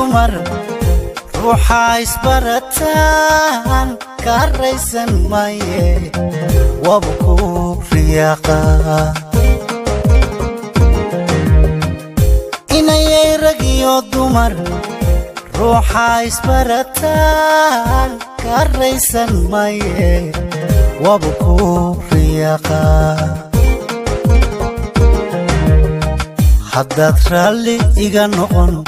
dumar ruuxa isbarataan ka raysan maye waba ku riyaaqa inayay rag iyo dumar ruuxa isbarataan ka raysan maye waba ku riyaaqa haddaad raalli iga noqon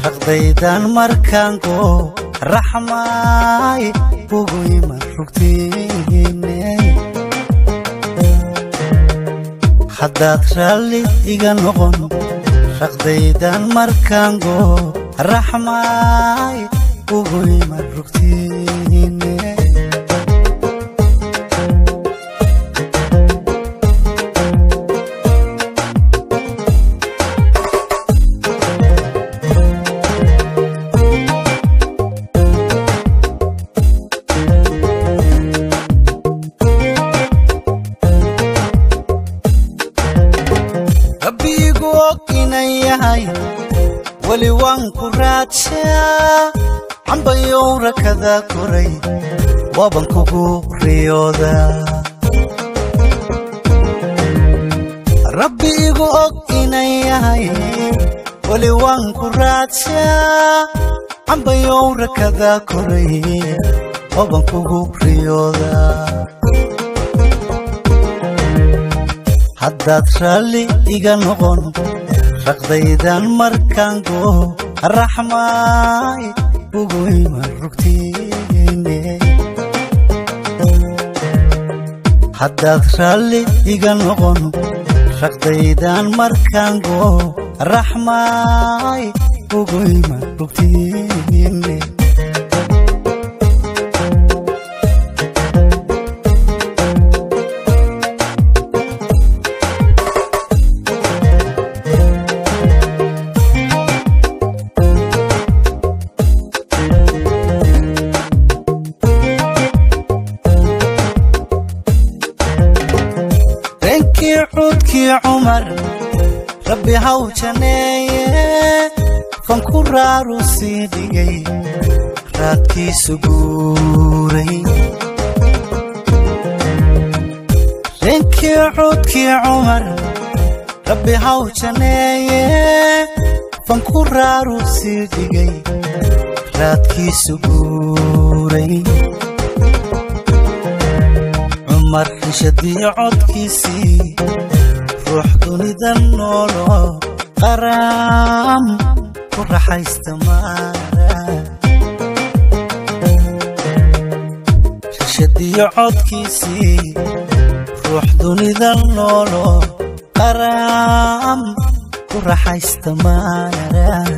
raqdaydan markaan go raxmaay ugu iman rugtiine haddaad raalli iga noqon raqdaydan markaan go raxmaay ugu iman rugtiine wali waan ku raadshaa cambayow rakada koray waaban kugu riyooda rabbi igu og inay yahay wali waan ku raadshaa cambayow rakada koray waaban kugu riyooda haddaad raalli iga noqon raqdaydan markaan go raxmaay ugu iman rugtiine haddaad raalli iga noqon raqdaydan markaan go raxmaay ugu iman rugtiine عودكي عمر ربي هوجنيه فانكورا روسيدي راتكي سجوري رنكي عودكي عمر ربي هوجنيه فانكورا روسيدي راتكي سجوري عمر حشدي عودكيسي روح دوني دنولو قرام وراح يستمر حشدي عودكيسي روح دوني دنولو قرام وراح يستمر